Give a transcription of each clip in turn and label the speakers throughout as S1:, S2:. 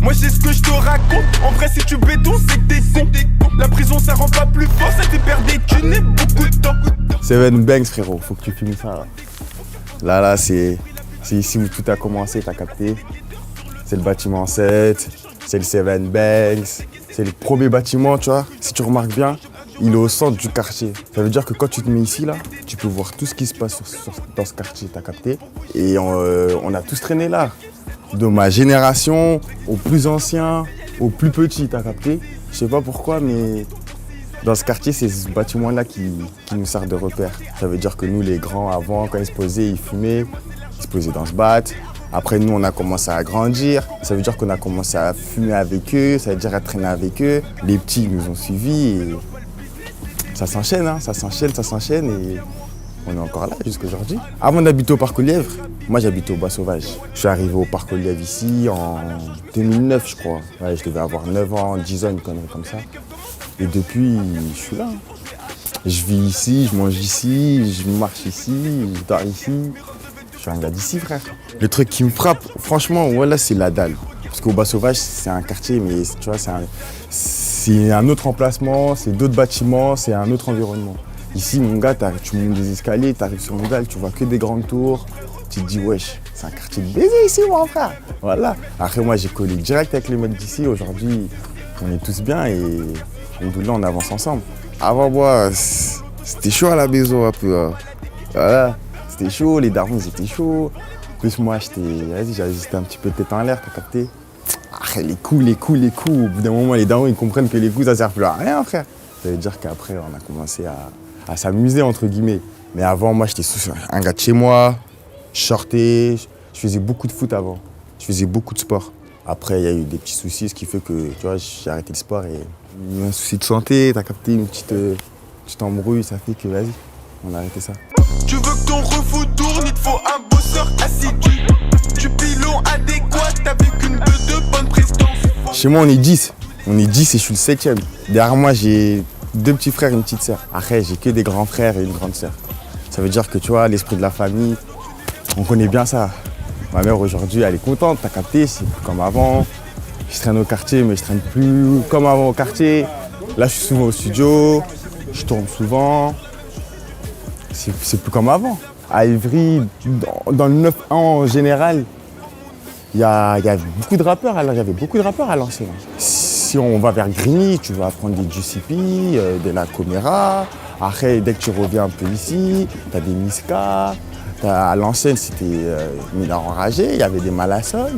S1: Moi j'ai ce que je te raconte. En vrai si tu béton c'est que t'es con. La prison ça rend pas plus fort, ça te perd des thunes et beaucoup de temps.
S2: Seven Banks frérot, faut que tu filmes ça. Là c'est ici où tout a commencé, t'as capté. C'est le bâtiment 7, c'est le Seven Banks, c'est le premier bâtiment, tu vois. Si tu remarques bien, il est au centre du quartier. Ça veut dire que quand tu te mets ici, là, tu peux voir tout ce qui se passe dans ce quartier, t'as capté. Et on a tous traîné là. De ma génération, aux plus anciens, aux plus petits, t'as capté. Je sais pas pourquoi, mais dans ce quartier, c'est ce bâtiment-là qui nous sert de repère. Ça veut dire que nous, les grands, avant, quand ils se posaient, ils fumaient, ils se posaient dans ce bat. Après, nous, on a commencé à grandir. Ça veut dire qu'on a commencé à fumer avec eux, ça veut dire à traîner avec eux. Les petits nous ont suivis et ça s'enchaîne, hein, ça s'enchaîne et on est encore là jusqu'aujourd'hui. Avant d'habiter au Parc aux Lièvres, moi j'habitais au Bois Sauvage. Je suis arrivé au Parc aux Lièvres ici en 2009, je crois. Ouais, je devais avoir 9 ans, 10 ans, une connerie comme ça. Et depuis, je suis là. Je vis ici, je mange ici, je marche ici, je dors ici. Je suis un gars d'ici, frère. Le truc qui me frappe, franchement, voilà, c'est la dalle. Parce qu'au Bois Sauvage, c'est un quartier, mais tu vois, c'est un autre emplacement, c'est d'autres bâtiments, c'est un autre environnement. Ici, mon gars, tu montes des escaliers, tu arrives sur une dalle, tu vois que des grandes tours. Tu te dis, wesh, c'est un quartier de baiser ici, mon frère. Voilà. Après, moi, j'ai collé direct avec les mecs d'ici. Aujourd'hui, on est tous bien et là, on avance ensemble. Avant, moi, c'était chaud à la maison un peu. Hein. Voilà. C'était chaud, les darons, ils étaient chauds. En plus, moi, j'étais un petit peu tête en l'air, t'as capté. Ah, les coups. Au bout d'un moment, les darons, ils comprennent que les coups, ça sert plus à rien, frère. Ça veut dire qu'après, on a commencé à s'amuser, entre guillemets. Mais avant, moi, j'étais un gars de chez moi. Je sortais, je faisais beaucoup de foot avant. Je faisais beaucoup de sport. Après, il y a eu des petits soucis, ce qui fait que, tu vois, j'ai arrêté le sport et un souci de santé, t'as capté, une petite embrouille, ça fait que, vas-y, on a arrêté ça.
S1: Tu veux que ton refou tourne, il te faut un bosseur assidu. Du pilon adéquat avec une beuh de bonne prestance.
S2: Chez moi, on est 10. On est 10 et je suis le 7e. Derrière moi, j'ai 2 petits frères et une petite sœur. Après, j'ai que des grands frères et une grande sœur. Ça veut dire que, tu vois, l'esprit de la famille, on connaît bien ça. Ma mère, aujourd'hui, elle est contente, t'as capté, c'est plus comme avant. Je traîne au quartier, mais je traîne plus comme avant au quartier. Là, je suis souvent au studio, je tourne souvent. C'est plus comme avant. À Ivry, dans le 9-1 en général, il y avait beaucoup de rappeurs. Alors, il y avait beaucoup de rappeurs à l'ancienne. Si on va vers Grigny, tu vas prendre des GCP, de la Comera. Après, dès que tu reviens un peu ici, tu as des Niska. À l'ancienne, c'était Minard Enragé, il y avait des Malasol.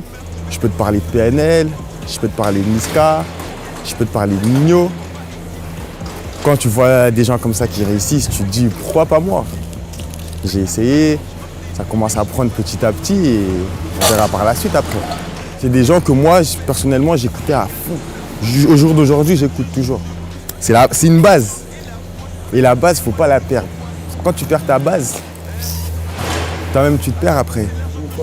S2: Je peux te parler de PNL, je peux te parler de Niska, je peux te parler de Nino. Quand tu vois des gens comme ça qui réussissent, tu te dis pourquoi pas moi? J'ai essayé, ça commence à prendre petit à petit et on verra par la suite après. C'est des gens que moi, personnellement, j'écoutais à fond. Au jour d'aujourd'hui, j'écoute toujours. C'est une base. Et la base, faut pas la perdre. Quand tu perds ta base, toi-même, tu te perds après.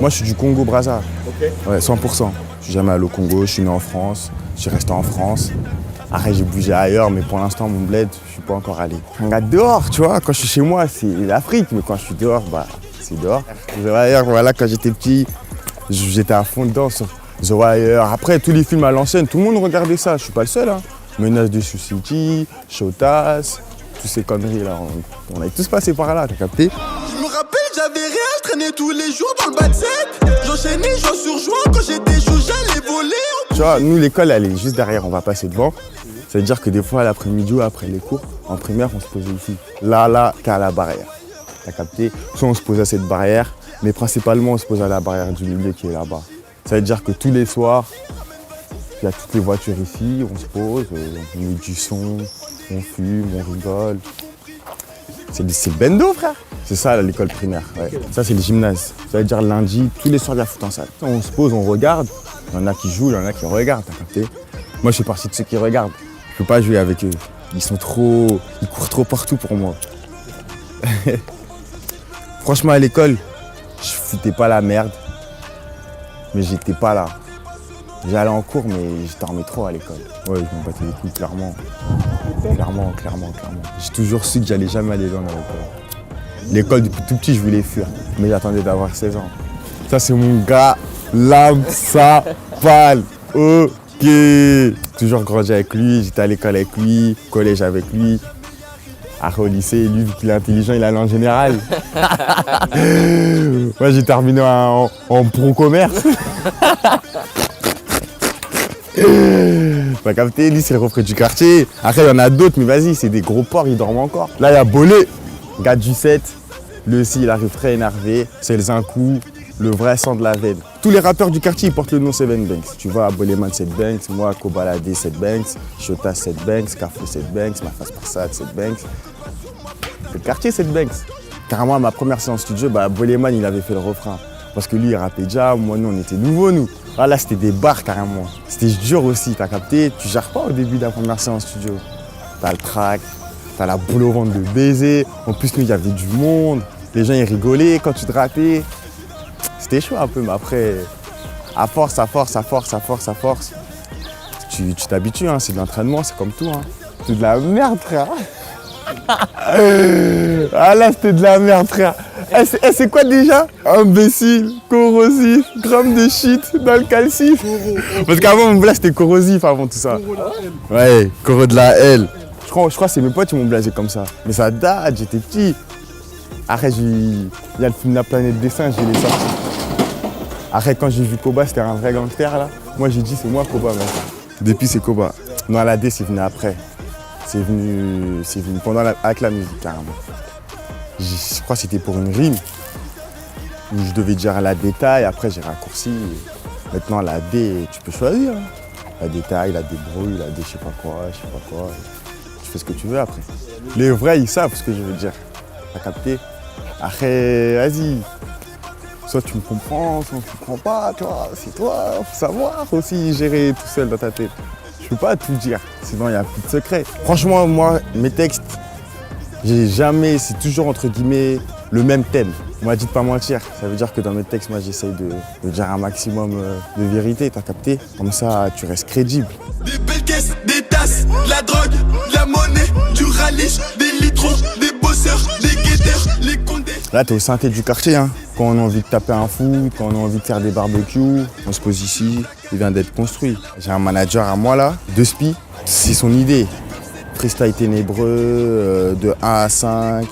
S2: Moi, je suis du Congo-Brazza. Okay. Ouais, 100%. Je suis jamais allé au Congo, je suis né en France, je suis resté en France. Après, j'ai bougé ailleurs, mais pour l'instant, mon bled, je suis pas encore allé. Un gars dehors, tu vois, quand je suis chez moi, c'est l'Afrique, mais quand je suis dehors, bah, c'est dehors. The Wire, voilà, quand j'étais petit, j'étais à fond dedans sur The Wire. Après, tous les films à l'ancienne, tout le monde regardait ça, je suis pas le seul. Hein. Menace de City, Shotas, toutes ces conneries-là, on a tous passé par là, t'as capté?
S1: Je me rappelle, j'avais rien, je traînais tous les jours dans le bas de set. J'enchaînais, jour sur jour, quand j'étais chaud, j'allais voler.
S2: Tu vois, nous, l'école, elle est juste derrière, on va passer devant. Ça veut dire que des fois, à l'après-midi ou après les cours, en primaire, on se posait ici. Là, t'es à la barrière. T'as capté? Soit on se pose à cette barrière, mais principalement, on se pose à la barrière du milieu qui est là-bas. Ça veut dire que tous les soirs, il y a toutes les voitures ici, on se pose, on met du son, on fume, on rigole. C'est le bendo, frère. C'est ça, l'école primaire. Ouais. Ça, c'est le gymnase. Ça veut dire lundi, tous les soirs, il y a foot en salle. On se pose, on regarde. Il y en a qui jouent, il y en a qui regardent, t'as capté? Moi, je fais partie de ceux qui regardent. Je peux pas jouer avec eux. Ils courent trop partout pour moi. Franchement, à l'école, je foutais pas la merde. Mais j'étais pas là. J'allais en cours, mais je dormais trop à l'école. Ouais, je me battais les couilles, clairement. Clairement. J'ai toujours su que j'allais jamais aller dans l'école. L'école, depuis tout petit, je voulais fuir. Mais j'attendais d'avoir 16 ans. Ça, c'est mon gars, l'âme, ça, pâle. Ok. Toujours grandi avec lui, j'étais à l'école avec lui, collège avec lui. Après au lycée, lui, vu qu'il est intelligent, il allait en général. Moi, j'ai terminé en pro-commerce. T'as capté, lui, c'est le refrain du quartier. Après, il y en a d'autres, mais vas-y, c'est des gros porcs, ils dorment encore. Là, il y a Bolé, gars du 7. Lui aussi, il arrive très énervé. C'est le Zinkou, le vrai sang de la veine. Tous les rappeurs du quartier, ils portent le nom Seven Banks. Tu vois, Boleman 7 Banks, moi, Kobalade 7 Banks, Shota 7 Banks, Carfo 7 Banks, Mafas Parsad 7 Banks. C'est le quartier 7 Banks. Carrément, à ma première séance studio, Boleman, il avait fait le refrain. Parce que lui, il rappait déjà, moi, nous, on était nouveaux, nous. Ah, là, c'était des bars, carrément. C'était dur aussi, t'as capté. Tu gères pas au début de la première séance studio. T'as le track, t'as la boule au ventre de baiser. En plus, nous, il y avait du monde. Les gens, ils rigolaient quand tu te ratais. C'était chaud un peu, mais après, à force, tu t'habitues, hein. C'est de l'entraînement, c'est comme tout. Hein. C'est de la merde, frère. Ah là, c'était de la merde, frère. C'est quoi déjà? Imbécile, corrosif, gramme de shit dans le calcif. Parce qu'avant, mon blast, c'était corrosif avant tout ça. Ouais, corro de la L. Je crois que c'est mes potes qui m'ont blasé comme ça. Mais ça date, j'étais petit. Après, il y a le film La Planète des Singes, je l'ai sorti. Après, quand j'ai vu Koba, c'était un vrai gangster là. Moi, j'ai dit, c'est moi Koba maintenant. Depuis, c'est Koba. Non, la D, c'est venu après. C'est venu avec la musique, carrément. Je crois que c'était pour une rime. Où je devais dire la détail, après j'ai raccourci. Maintenant, la D, tu peux choisir. Hein. La détail, la débrouille, la D, je sais pas quoi. Tu fais ce que tu veux après. Les vrais, ils savent ce que je veux dire. T'as capté? Après, vas-y. Soit tu me comprends, soit tu me comprends pas, toi. C'est toi, faut savoir aussi gérer tout seul dans ta tête. Je peux pas tout dire, sinon il n'y a plus de secret. Franchement, moi, mes textes, c'est toujours entre guillemets le même thème. On m'a dit de pas mentir. Ça veut dire que dans mes textes, moi, j'essaye de dire un maximum de vérité, t'as capté? Comme ça, tu restes crédible.
S1: Des belles caisses, des tasses, de la drogue, de la monnaie, du ralice, des litrons, des bosseurs, des guetteurs, les condés.
S2: Là, t'es au synthé du quartier, hein. Quand on a envie de taper un foot, quand on a envie de faire des barbecues, on se pose ici, il vient d'être construit. J'ai un manager à moi là, de Spi, c'est son idée. Freestyle ténébreux, de 1 à 5,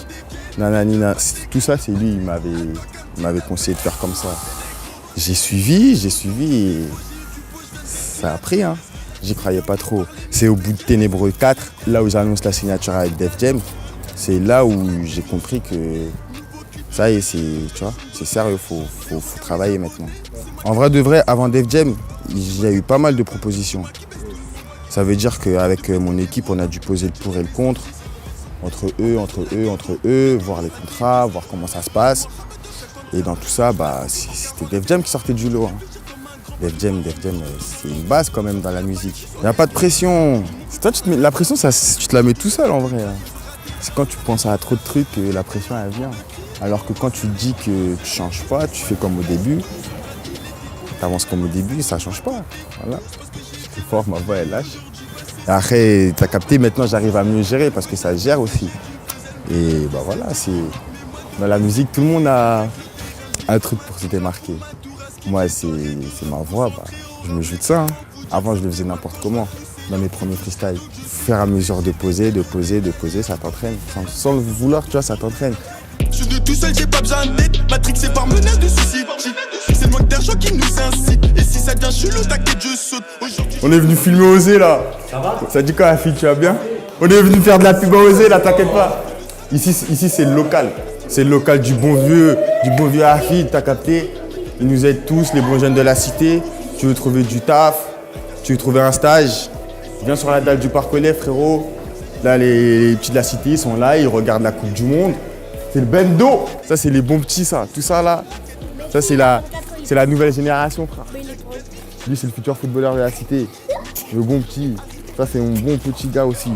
S2: nananina. Tout ça, c'est lui, il m'avait conseillé de faire comme ça. J'ai suivi et ça a pris, hein. J'y croyais pas trop. C'est au bout de Ténébreux 4, là où j'annonce la signature avec Def Jam, c'est là où j'ai compris que ça y est, c'est sérieux, faut travailler maintenant. En vrai de vrai, avant Def Jam, j'ai eu pas mal de propositions. Ça veut dire qu'avec mon équipe, on a dû poser le pour et le contre, entre eux, voir les contrats, voir comment ça se passe. Et dans tout ça, c'était Def Jam qui sortait du lot. Hein. Def Jam, c'est une base quand même dans la musique. Il n'y a pas de pression. Toi, la pression, tu te la mets tout seul en vrai. Hein. C'est quand tu penses à trop de trucs que la pression, elle vient. Alors que quand tu te dis que tu changes pas, tu fais comme au début, tu avances comme au début, ça change pas. Voilà. C'est fort, ma voix elle lâche. Et après, tu as capté, maintenant j'arrive à mieux gérer parce que ça gère aussi. Et voilà, dans la musique, tout le monde a un truc pour se démarquer. Moi, c'est ma voix, je me joue de ça. Hein. Avant, je le faisais n'importe comment, dans mes premiers freestyles. Au fur et à mesure de poser, ça t'entraîne. Sans le vouloir, tu vois, ça t'entraîne.
S1: Je suis tout seul, j'ai pas besoin d'aide. Matrixé par menace de suicide. C'est le manque d'argent qui nous incite. Et si ça devient chelou, t'inquiète, je saute.
S2: On est venu filmer Osé là. Ça va? Ça dit quoi la fille, tu vas bien? On est venu faire de la pub à Osé là, t'inquiète pas. Ici c'est le local. C'est le local du bon vieux Afid, t'as capté? Ils nous aident tous, les bons jeunes de la cité. Tu veux trouver du taf, tu veux trouver un stage, viens sur la dalle du Parc Olé, frérot. Là, les petits de la cité, ils sont là, ils regardent la Coupe du Monde. C'est le bendo. Ça, c'est les bons petits, ça. Tout ça, là, ça, c'est la nouvelle génération, frère. Lui, c'est le futur footballeur de la cité. Le bon petit. Ça, c'est mon bon petit gars aussi.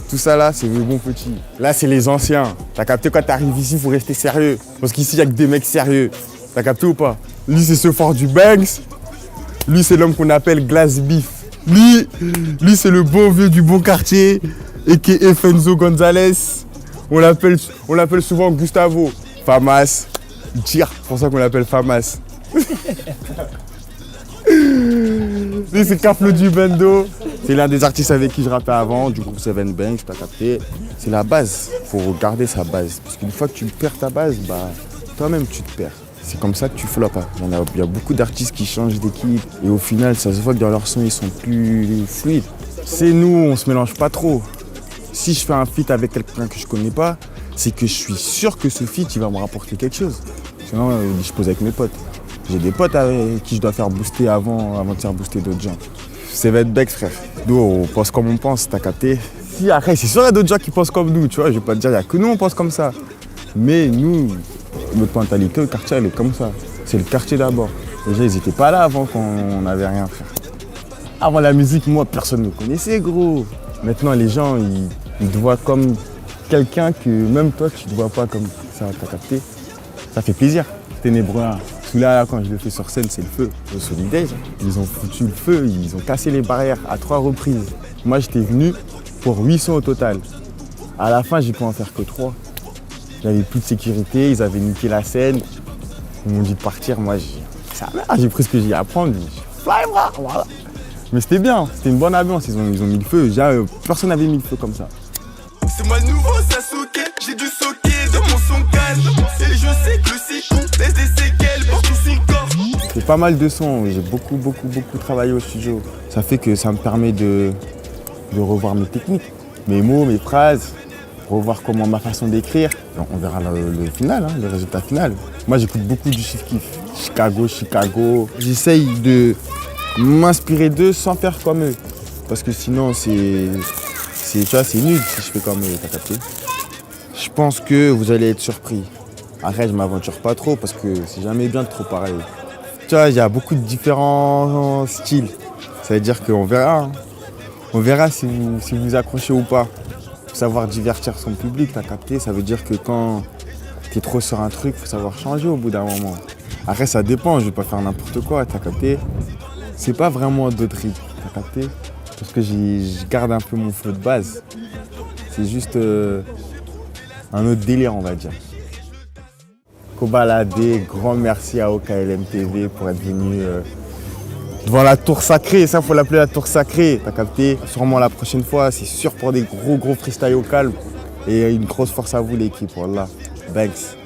S2: Tout ça, là, c'est le bon petit. Là, c'est les anciens. T'as capté, quand t'arrives ici, il faut rester sérieux. Parce qu'ici, il n'y a que des mecs sérieux. T'as capté ou pas? Lui, c'est ce fort du Banks. Lui, c'est l'homme qu'on appelle Glass Beef. Lui, c'est le bon vieux du bon quartier, a.k.a. Fenzo Gonzalez. On l'appelle souvent Gustavo. Famas. Tire, c'est pour ça qu'on l'appelle Famas. C'est Kaflo du Bendo. C'est l'un des artistes avec qui je rappais avant, du groupe Seven Banks, t'as capté. C'est la base, faut garder sa base. Parce qu'une fois que tu perds ta base, bah, toi-même tu te perds. C'est comme ça que tu floppes. Hein. Il y a beaucoup d'artistes qui changent d'équipe et au final, ça se voit que dans leur son, ils sont plus fluides. C'est nous, on se mélange pas trop. Si je fais un feat avec quelqu'un que je connais pas, c'est que je suis sûr que ce feat, il va me rapporter quelque chose. Sinon, je pose avec mes potes. J'ai des potes avec qui je dois faire booster avant de faire booster d'autres gens. C'est Vetbex, frère. Nous, on pense comme on pense, t'as capté. Si, après, c'est sûr, il y a d'autres gens qui pensent comme nous, tu vois. Je vais pas te dire, il n'y a que nous, on pense comme ça. Mais nous, notre mentalité au quartier, elle est comme ça. C'est le quartier d'abord. Les gens, ils n'étaient pas là avant qu'on n'avait rien, frère. Avant la musique, moi, personne ne me connaissait, gros. Maintenant, les gens, ils te voient comme quelqu'un que même toi, tu ne te vois pas comme ça, t'as capté. Ça fait plaisir. Ténébreux. Celui-là, quand je le fais sur scène, c'est le feu. Le Solidage, ils ont foutu le feu, ils ont cassé les barrières à 3 reprises. Moi, j'étais venu pour 800 au total. À la fin, j'ai pu en faire que 3. J'avais plus de sécurité, ils avaient niqué la scène. Ils m'ont dit de partir. Moi, j'ai pris ce que j'ai à prendre. Fly, voilà. Mais c'était bien, c'était une bonne ambiance. Ils ont mis le feu. Personne n'avait mis le feu comme ça.
S1: C'est moi le nouveau Sasuke, j'ai dû soquer de mon son calme. Et je sais que le sicou laisse des séquelles pour tout son corps.
S2: C'est pas mal de sons, j'ai beaucoup travaillé au studio. Ça fait que ça me permet de revoir mes techniques, mes mots, mes phrases, revoir comment ma façon d'écrire. On verra le final, hein, le résultat final. Moi j'écoute beaucoup du Chief Keef, Chicago. J'essaye de m'inspirer d'eux sans faire comme eux. Parce que sinon c'est nul si je fais comme eux, t'as capté. Je pense que vous allez être surpris. Après, je m'aventure pas trop parce que c'est jamais bien de trop parler. Tu vois, il y a beaucoup de différents styles. Ça veut dire qu'on verra. Hein. On verra si vous accrochez ou pas. Faut savoir divertir son public, t'as capté. Ça veut dire que quand t'es trop sur un truc, faut savoir changer au bout d'un moment. Après, ça dépend, je vais pas faire n'importe quoi, t'as capté. C'est pas vraiment d'autres rythmes, t'as capté. Parce que je garde un peu mon flow de base. C'est juste un autre délire, on va dire. Kobalade, grand merci à OKLM TV pour être venu devant la tour sacrée. Ça, faut l'appeler la tour sacrée, t'as capté. Sûrement la prochaine fois, c'est sûr pour des gros freestyle au calme. Et une grosse force à vous, l'équipe, voilà. Banks.